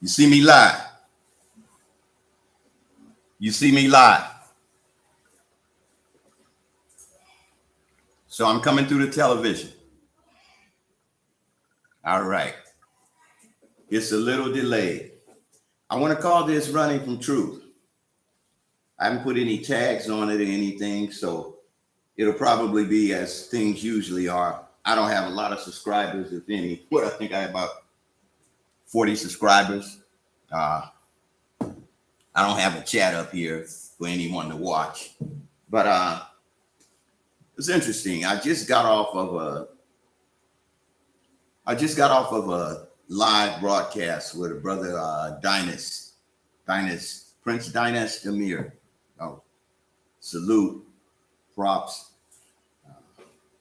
You see me live. You see me live. So I'm coming through the television. All right. It's a little delayed. I want to call this running from truth. I haven't put any tags on it or anything, so it'll probably be as things usually are. I don't have a lot of subscribers, if any. What, I think I have about 40 subscribers. I don't have a chat up here for anyone to watch. But it's interesting. I just got off of a live broadcast with a brother Prince Dynas Amir. Oh, salute, props.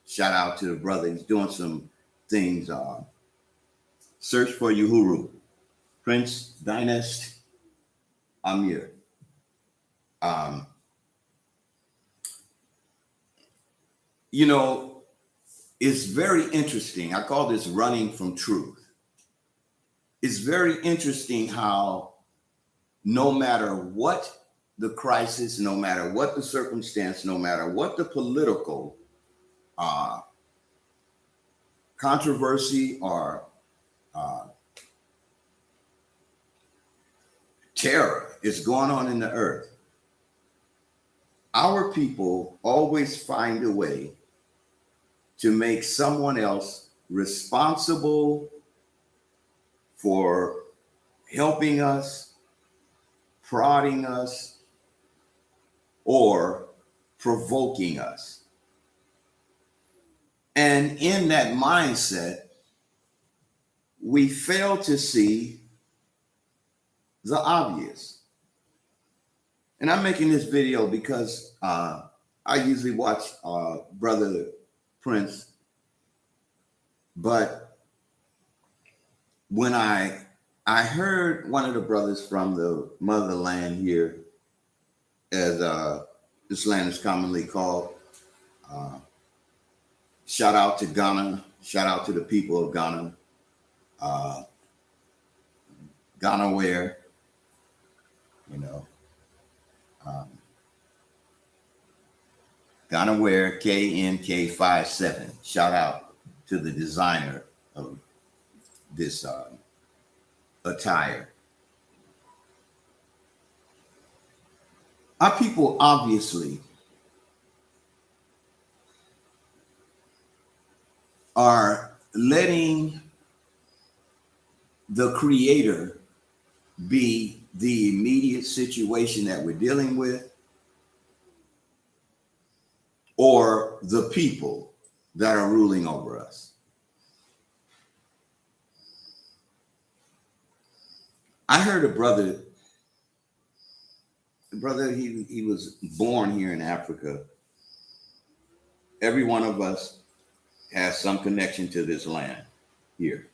Shout out to the brother. He's doing some things. Search for Uhuru. Prince Dynas Amir. Um, you know, it's very interesting. I call this running from truth. It's very interesting how no matter what the crisis, no matter what the circumstance, no matter what the political controversy or terror is going on in the earth, our people always find a way to make someone else responsible for helping us, prodding us, or provoking us. And in that mindset, we fail to see the obvious. And I'm making this video because I usually watch Brother Prince, but when I heard one of the brothers from the motherland here, as this land is commonly called, shout out to Ghana, shout out to the people of Ghana, Ghana where, Ghana Wear KNK57. Shout out to the designer of this attire. Our people obviously are letting the creator be the immediate situation that we're dealing with, or the people that are ruling over us. I heard a brother, he was born here in Africa. Every one of us has some connection to this land here.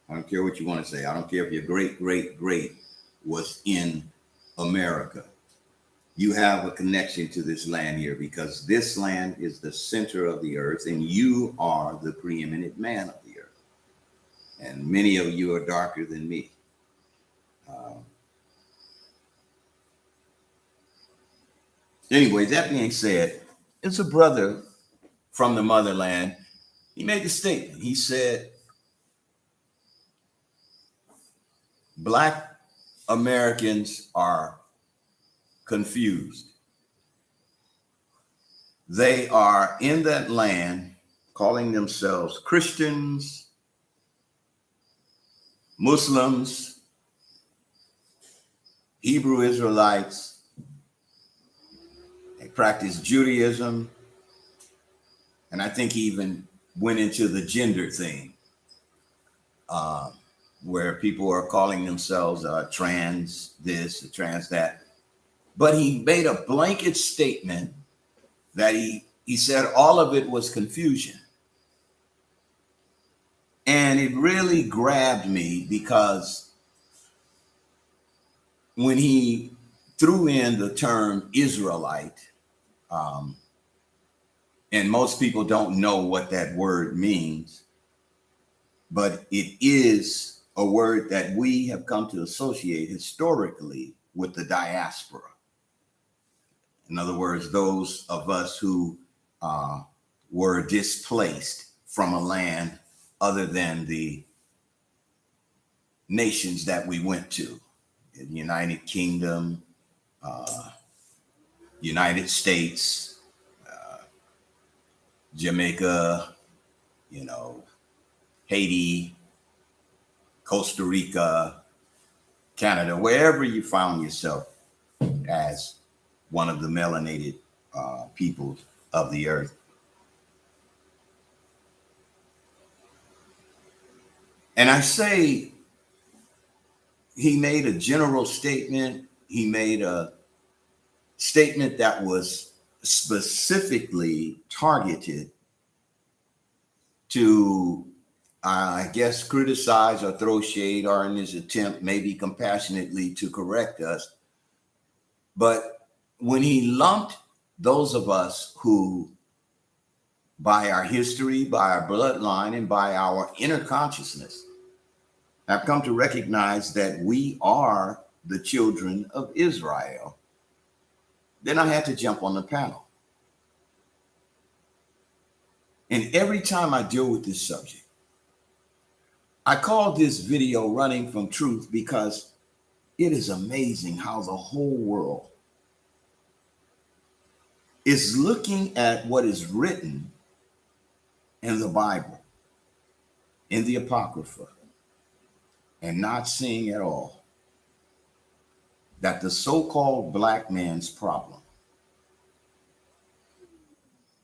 I don't care what you want to say. I don't care if your great was in America. You have a connection to this land here because this land is the center of the earth and you are the preeminent man of the earth. And many of you are darker than me. Anyway, that being said, it's a brother from the motherland. He made a statement. He said, Black Americans are confused. They are in that land calling themselves Christians, Muslims, Hebrew Israelites. They practice Judaism. And I think he even went into the gender thing, where people are calling themselves trans this, trans that. But he made a blanket statement that he said all of it was confusion. And it really grabbed me because when he threw in the term Israelite, and most people don't know what that word means, but it is a word that we have come to associate historically with the diaspora. In other words, those of us who were displaced from a land other than the nations that we went to, the United Kingdom, United States, Jamaica, Haiti, Costa Rica, Canada, wherever you found yourself as one of the melanated peoples of the earth. And I say he made a general statement. He made a statement that was specifically targeted to, I guess, criticize or throw shade, or in his attempt, maybe compassionately, to correct us. But when he lumped those of us who, by our history, by our bloodline, and by our inner consciousness, have come to recognize that we are the children of Israel, then I had to jump on the panel. And every time I deal with this subject, I call this video Running from Truth, because it is amazing how the whole world is looking at what is written in the Bible, in the Apocrypha, and not seeing at all that the so-called black man's problem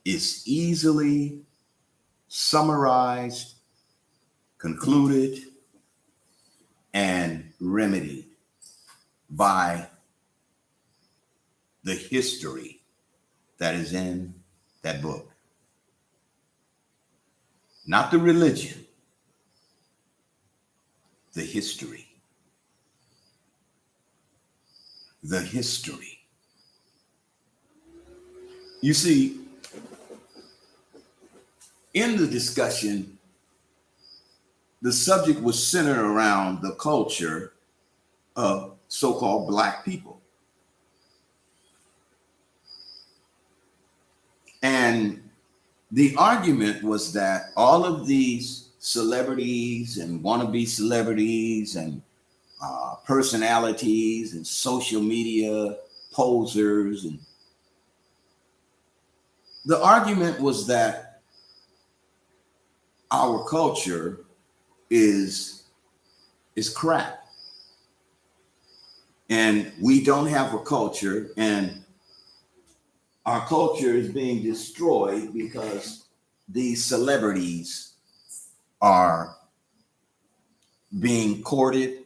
is easily summarized, concluded, and remedied by the history that is in that book. Not the religion, the history. The history. You see, in the discussion, the subject was centered around the culture of so-called black people. And the argument was that all of these celebrities and wannabe celebrities and personalities and social media posers, and the argument was that our culture is crap, and we don't have a culture, and our culture is being destroyed because these celebrities are being courted,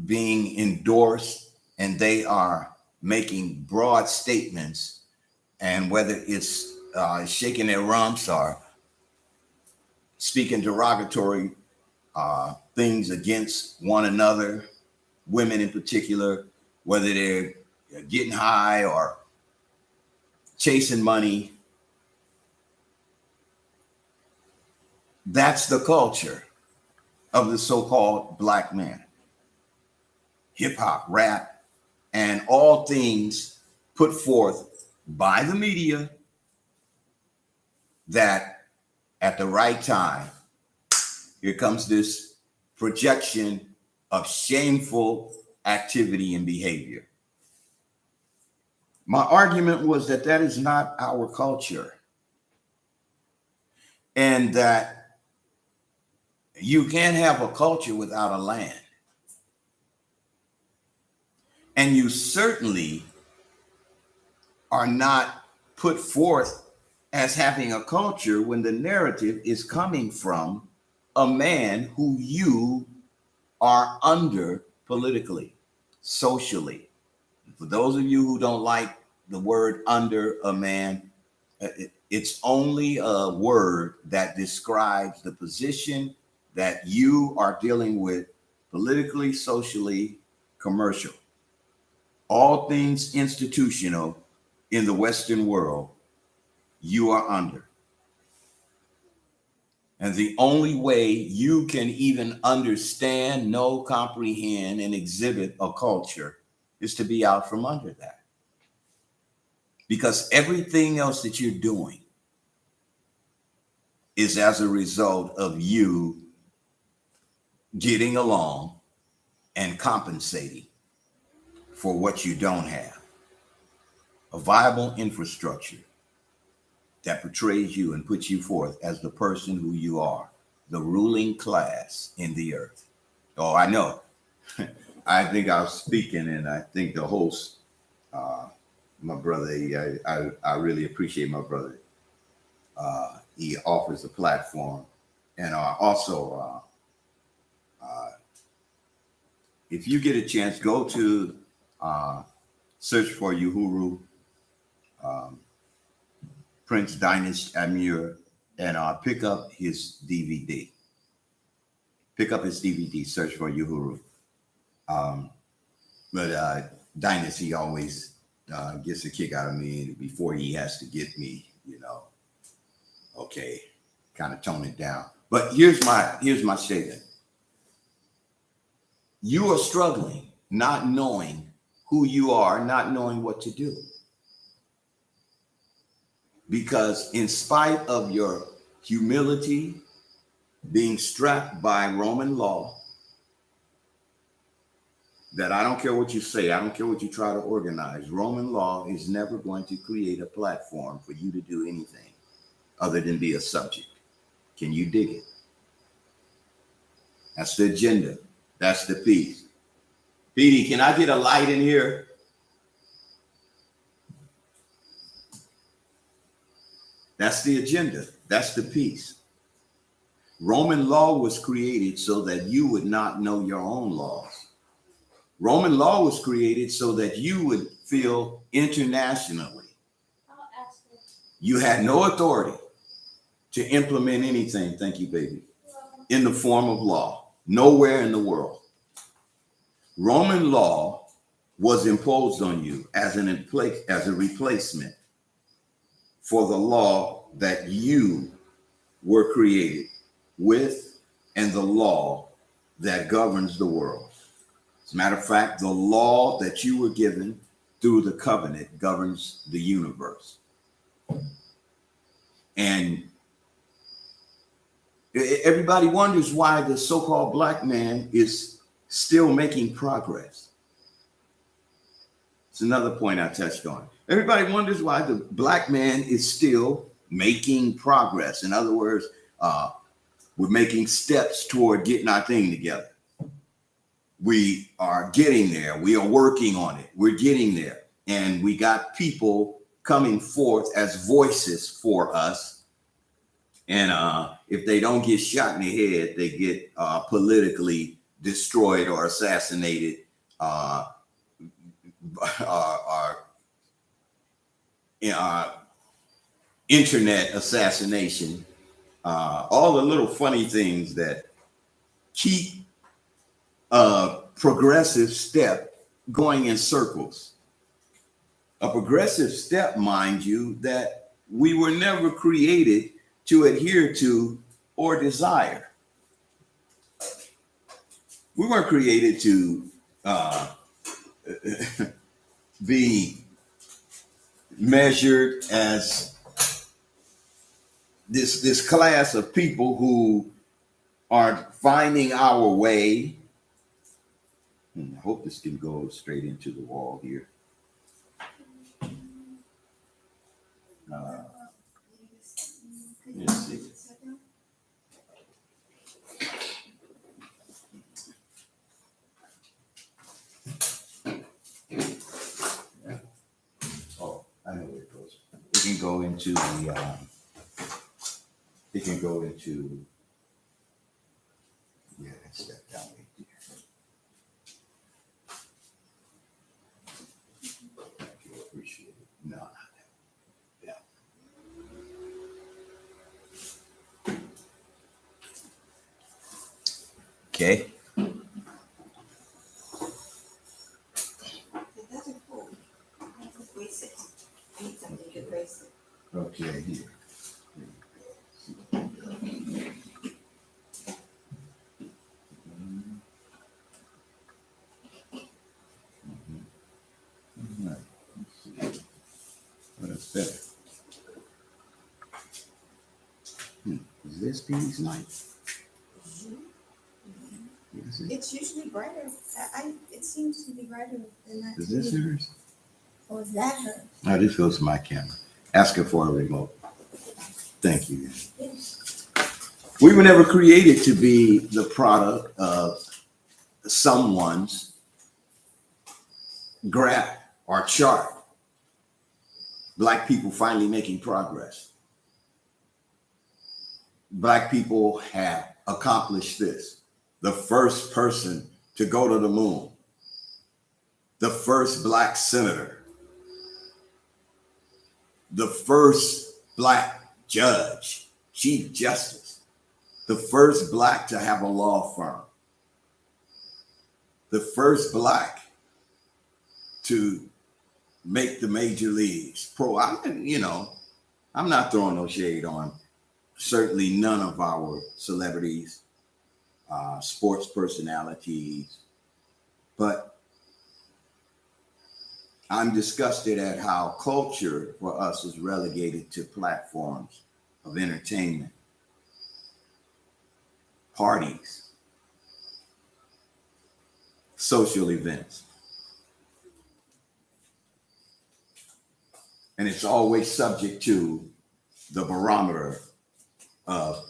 being endorsed, and they are making broad statements, and whether it's shaking their rumps or speaking derogatory things against one another, women in particular, whether they're getting high or chasing money. That's the culture of the so-called black man. Hip hop, rap, and all things put forth by the media that at the right time, here comes this projection of shameful activity and behavior. My argument was that that is not our culture, and that you can't have a culture without a land. And you certainly are not put forth as having a culture when the narrative is coming from a man who you are under politically, socially. For those of you who don't like the word under a man, it's only a word that describes the position that you are dealing with politically, socially, commercial. All things institutional in the Western world, you are under. And the only way you can even understand, know, comprehend, and exhibit a culture is to be out from under that. Because everything else that you're doing is as a result of you getting along and compensating for what you don't have. A viable infrastructure that portrays you and puts you forth as the person who you are, the ruling class in the earth. Oh, I know. I think I was speaking, and I think the host, my brother, I really appreciate my brother. He offers a platform, and also, if you get a chance, go to search for Uhuru, Prince Dinesh Amir, and pick up his DVD. Pick up his DVD. Search for Uhuru. But Dinesh, he always gets a kick out of me before he has to get me. Okay, kind of tone it down. But here's my statement. You are struggling, not knowing who you are, not knowing what to do. Because in spite of your humility, being strapped by Roman law, that I don't care what you say, I don't care what you try to organize, Roman law is never going to create a platform for you to do anything other than be a subject. Can you dig it? That's the agenda. That's the piece. Petey, can I get a light in here? That's the agenda. That's the piece. Roman law was created so that you would not know your own laws. Roman law was created so that you would feel internationally you had no authority to implement anything, thank you, baby, in the form of law, nowhere in the world. Roman law was imposed on you as a replacement for the law that you were created with and the law that governs the world. As a matter of fact, the law that you were given through the covenant governs the universe. And everybody wonders why the so-called black man is still making progress. It's another point I touched on. Everybody wonders why the black man is still making progress. In other words, we're making steps toward getting our thing together. We are getting there. We are working on it. We're getting there. And we got people coming forth as voices for us. And if they don't get shot in the head, they get politically destroyed or assassinated. Internet assassination, all the little funny things that keep a progressive step going in circles. A progressive step, mind you, that we were never created to adhere to or desire. We weren't created to be measured as this class of people who are finding our way. I hope this can go straight into the wall here. Let's see. Oh, I know where it goes. It can go into the. It can go into. Yeah, step down right there. Thank you, appreciate it. No, not that. Yeah. Okay. Okay, here. Better. Is this Petey's night? It's usually brighter. It seems to be brighter than that. Is this hers? Or is that her? No, this goes to my camera. Ask her for a remote. Thank you. Yes. We were never created to be the product of someone's graph or chart. Black people finally making progress. Black people have accomplished this. The first person to go to the moon. The first black senator. The first black judge, chief justice. The first black to have a law firm. The first black to make the major leagues. I'm not throwing no shade on certainly none of our celebrities, sports personalities, but I'm disgusted at how culture for us is relegated to platforms of entertainment, parties, social events. And it's always subject to the barometer of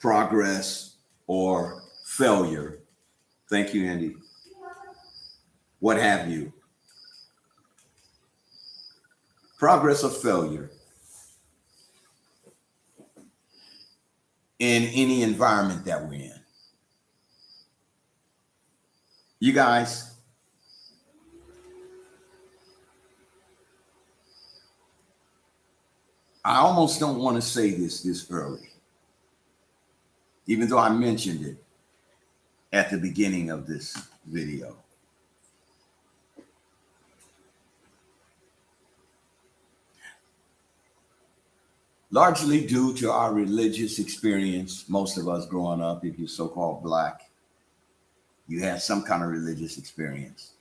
progress or failure. Thank you, Andy. What have you? Progress or failure in any environment that we're in. You guys, I almost don't want to say this early, even though I mentioned it at the beginning of this video. Largely due to our religious experience, most of us growing up, if you're so-called black, you had some kind of religious experience.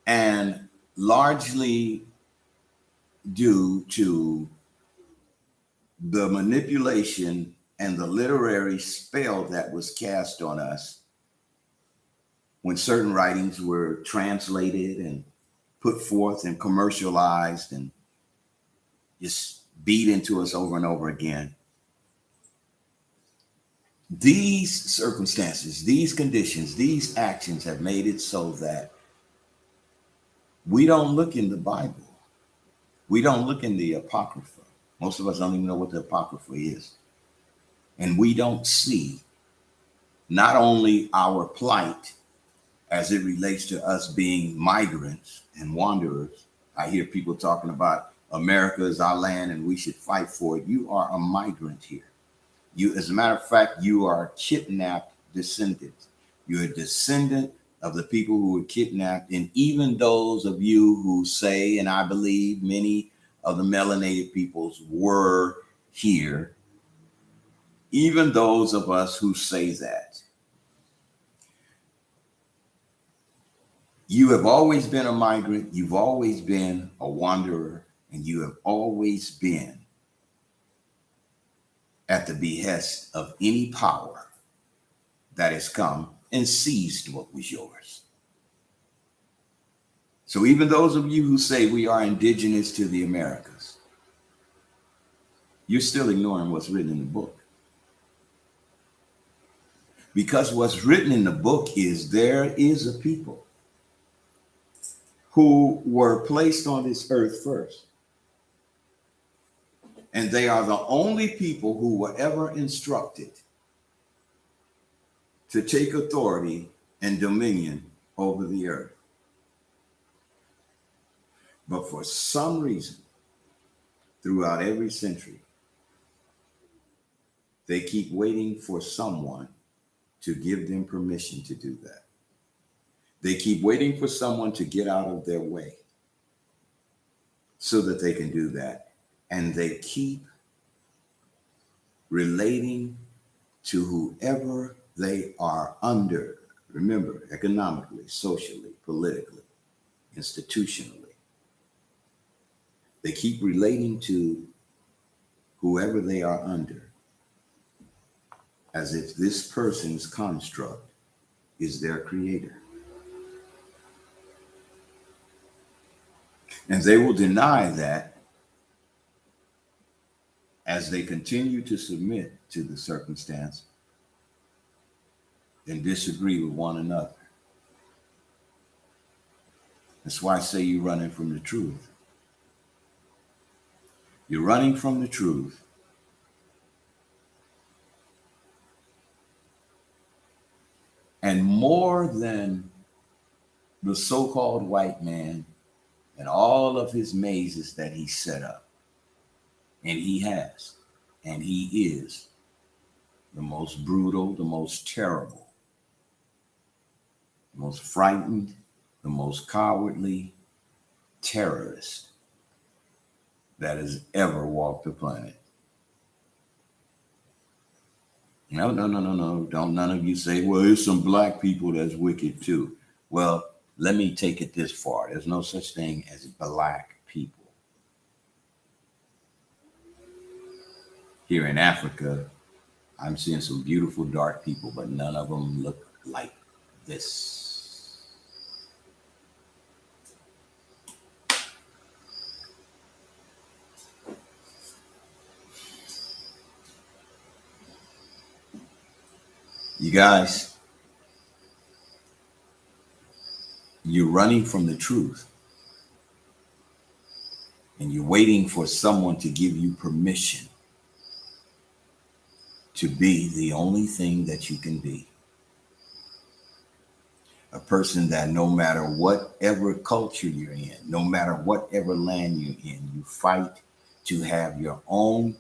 And largely due to the manipulation and the literary spell that was cast on us when certain writings were translated and put forth and commercialized and just beat into us over and over again. These circumstances, these conditions, these actions have made it so that we don't look in the Bible. We don't look in the Apocrypha. Most of us don't even know what the Apocrypha is. And we don't see not only our plight as it relates to us being migrants and wanderers. I hear people talking about America is our land and we should fight for it. You are a migrant here. You, as a matter of fact, you are a kidnapped descendant. You're a descendant of the people who were kidnapped. And even those of you who say, and I believe many of the melanated peoples were here, even those of us who say that, you have always been a migrant, you've always been a wanderer, and you have always been at the behest of any power that has come and seized what was yours. So even those of you who say we are indigenous to the Americas, you're still ignoring what's written in the book. Because what's written in the book is there is a people who were placed on this earth first. And they are the only people who were ever instructed to take authority and dominion over the earth. But for some reason, throughout every century, they keep waiting for someone to give them permission to do that. They keep waiting for someone to get out of their way so that they can do that. And they keep relating to whoever they are under. Remember, economically, socially, politically, institutionally. They keep relating to whoever they are under as if this person's construct is their creator. And they will deny that as they continue to submit to the circumstance and disagree with one another. That's why I say you're running from the truth. You're running from the truth. And more than the so-called white man and all of his mazes that he set up, and he has, and he is the most brutal, the most terrible, the most frightened, the most cowardly terrorist that has ever walked the planet. No. Don't none of you say, well, there's some black people that's wicked too. Well, let me take it this far. There's no such thing as black people. Here in Africa, I'm seeing some beautiful dark people, but none of them look like this. You guys, you're running from the truth, and you're waiting for someone to give you permission to be the only thing that you can be. A person that no matter whatever culture you're in, no matter whatever land you're in, you fight to have your own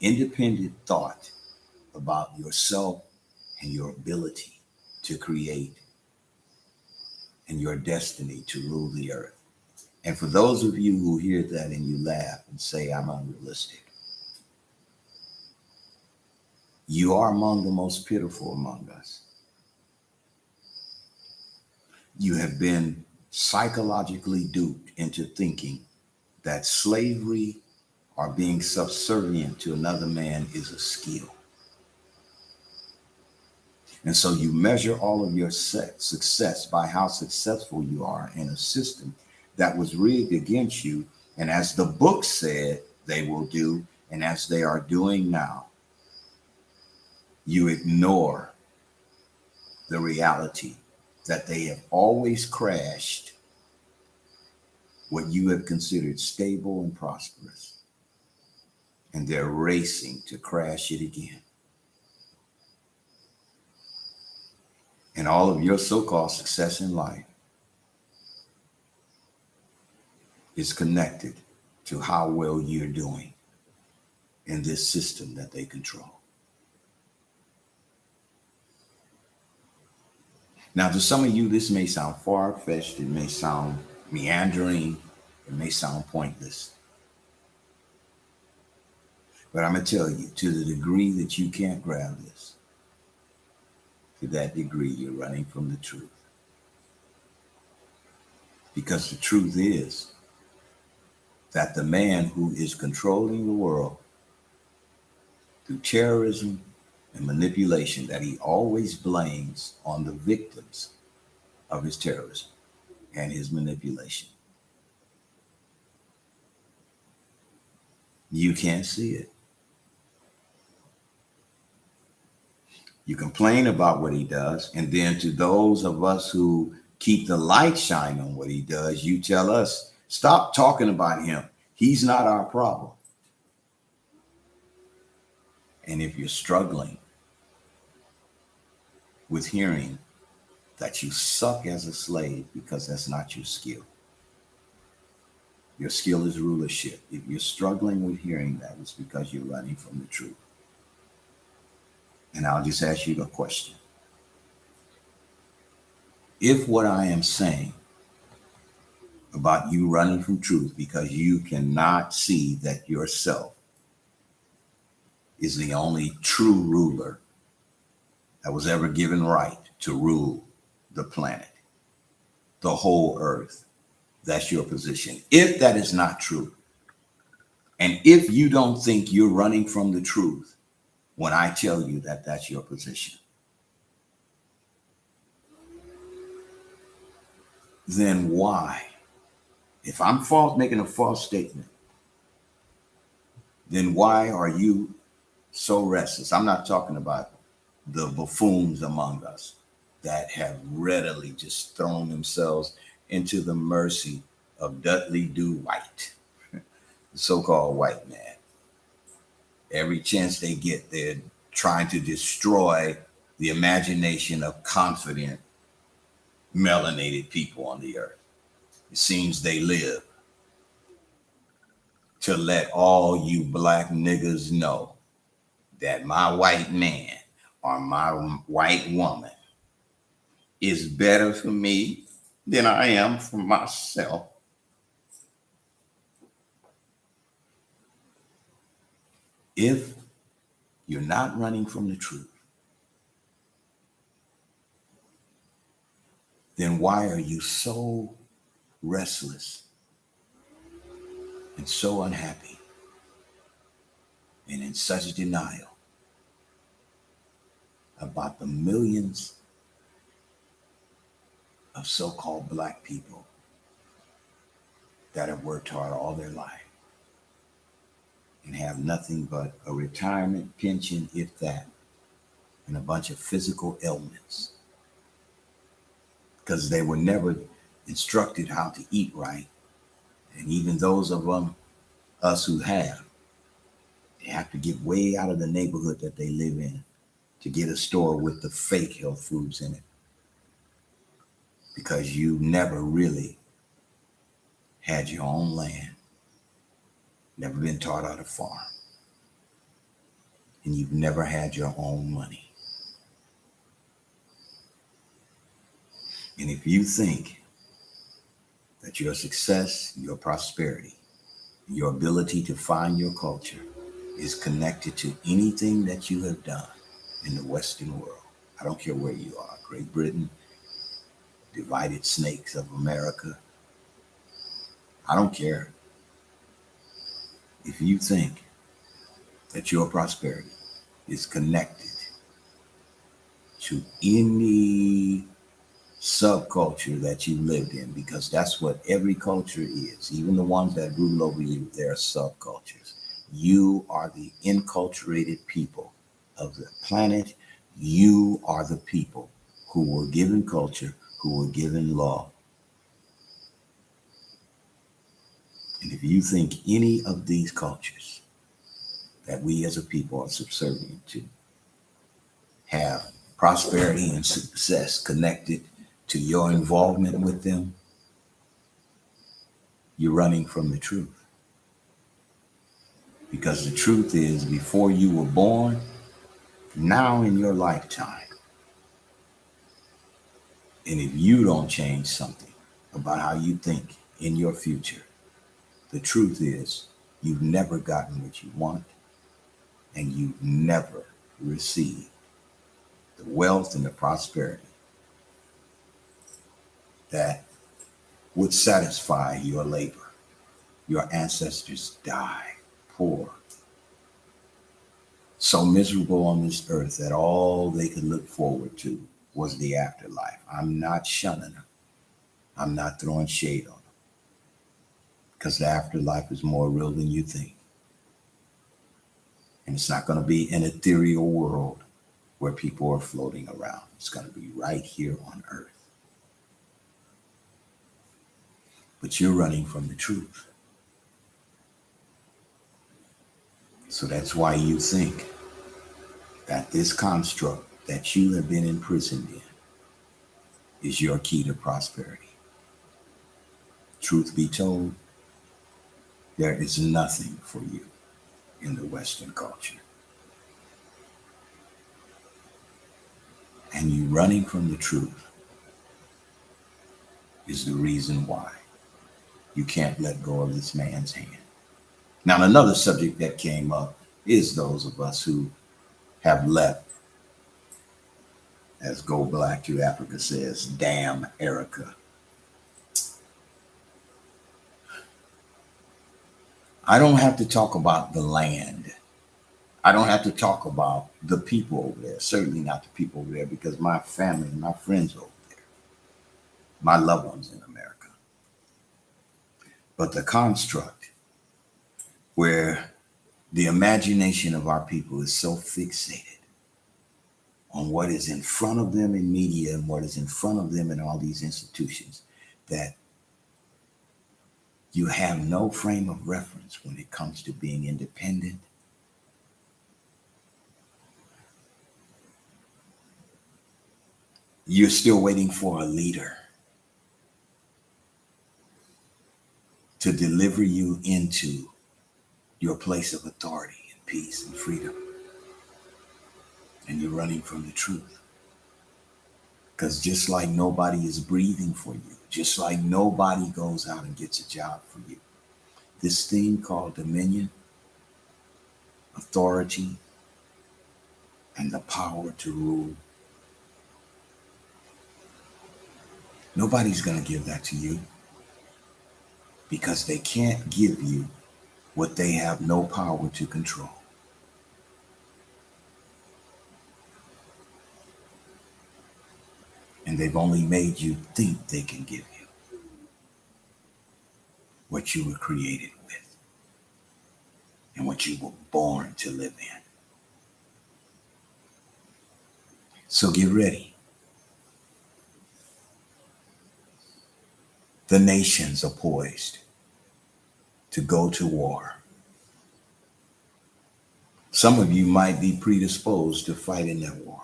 independent thought about yourself and your ability to create and your destiny to rule the earth. And for those of you who hear that and you laugh and say, I'm unrealistic, you are among the most pitiful among us. You have been psychologically duped into thinking that slavery or being subservient to another man is a skill. And so you measure all of your success by how successful you are in a system that was rigged against you. And as the book said they will do, and as they are doing now, you ignore the reality that they have always crashed what you have considered stable and prosperous. And they're racing to crash it again. And all of your so-called success in life is connected to how well you're doing in this system that they control. Now, to some of you, this may sound far-fetched, it may sound meandering, it may sound pointless. But I'm going to tell you, to the degree that you can't grab this, to that degree, you're running from the truth. Because the truth is that the man who is controlling the world through terrorism and manipulation that he always blames on the victims of his terrorism and his manipulation. You can't see it. You complain about what he does, and then to those of us who keep the light shine on what he does, you tell us, stop talking about him. He's not our problem. And if you're struggling with hearing that you suck as a slave because that's not your skill. Your skill is rulership. If you're struggling with hearing that, it's because you're running from the truth. And I'll just ask you a question. If what I am saying about you running from truth because you cannot see that yourself is the only true ruler that was ever given right to rule the planet, the whole earth, that's your position. If that is not true, And if you don't think you're running from the truth when I tell you that that's your position, then why? If I'm making a false statement, then why are you so restless? I'm not talking about the buffoons among us that have readily just thrown themselves into the mercy of Dudley Do White, the so-called white man. Every chance they get, they're trying to destroy the imagination of confident, melanated people on the earth. It seems they live to let all you black niggas know that my white man or my white woman is better for me than I am for myself. If you're not running from the truth, then why are you so restless and so unhappy and in such denial about the millions of so-called black people that have worked hard all their life and have nothing but a retirement pension, if that, and a bunch of physical ailments because they were never instructed how to eat right. And even those of us who have, they have to get way out of the neighborhood that they live in to get a store with the fake health foods in it because you never really had your own land, never been taught how to farm, and you've never had your own money. And if you think that your success, your prosperity, your ability to find your culture is connected to anything that you have done in the Western world, I don't care where you are, Great Britain, divided snakes of America, I don't care. If you think that your prosperity is connected to any subculture that you lived in, because that's what every culture is, even the ones that rule over you, they're subcultures. You are the enculturated people of the planet. You are the people who were given culture, who were given law. And if you think any of these cultures that we as a people are subservient to have prosperity and success connected to your involvement with them, you're running from the truth. Because the truth is, before you were born, now in your lifetime, and if you don't change something about how you think in your future, the truth is you've never gotten what you want and you've never received the wealth and the prosperity that would satisfy your labor. Your ancestors died poor, so miserable on this earth that all they could look forward to was the afterlife. I'm not shunning them. I'm not throwing shade on them because the afterlife is more real than you think. And it's not going to be an ethereal world where people are floating around. It's going to be right here on earth. But you're running from the truth. So that's why you think that this construct that you have been imprisoned in is your key to prosperity. Truth be told, there is nothing for you in the Western culture. And you running from the truth is the reason why you can't let go of this man's hand. Now, another subject that came up is those of us who have left, as Go Black to Africa says, damn Erica. I don't have to talk about the land. I don't have to talk about the people over there. Certainly not the people over there, because my family, my friends over there, my loved ones in America. But the construct where the imagination of our people is so fixated on what is in front of them in media and what is in front of them in all these institutions, that you have no frame of reference when it comes to being independent. You're still waiting for a leader to deliver you into your place of authority and peace and freedom. And you're running from the truth. Because just like nobody is breathing for you, just like nobody goes out and gets a job for you, this thing called dominion, authority, and the power to rule, nobody's going to give that to you, because they can't give you what they have no power to control. And they've only made you think they can give you what you were created with and what you were born to live in. So get ready. The nations are poised to go to war. Some of you might be predisposed to fight in that war.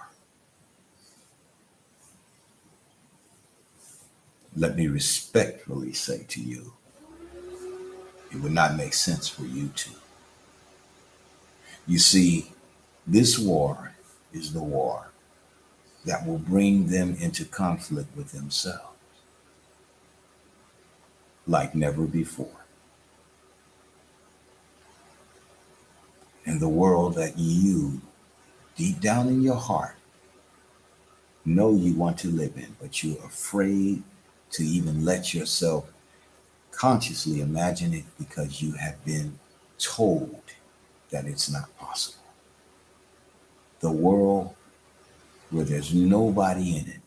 Let me respectfully say to you, it would not make sense for you to. You see, this war is the war that will bring them into conflict with themselves like never before. And the world that you, deep down in your heart, know you want to live in, but you're afraid to even let yourself consciously imagine it, because you have been told that it's not possible. The world where there's nobody in it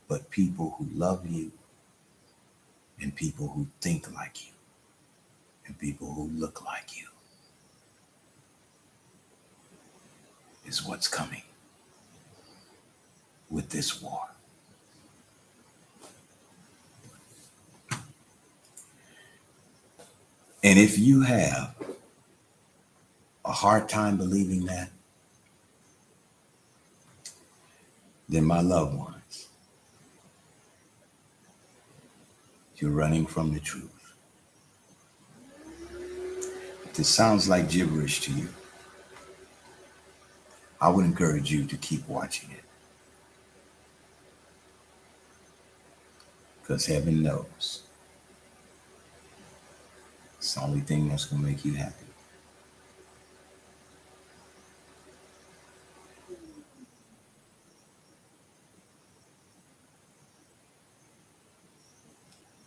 but people who love you and people who think like you and people who look like you is what's coming with this war. And if you have a hard time believing that, then my loved ones, you're running from the truth. If this sounds like gibberish to you, I would encourage you to keep watching it. Because heaven knows it's the only thing that's going to make you happy.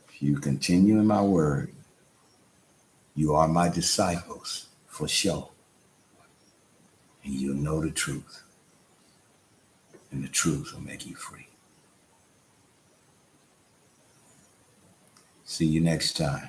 If you continue in my word, you are my disciples for sure. And you'll know the truth. And the truth will make you free. See you next time.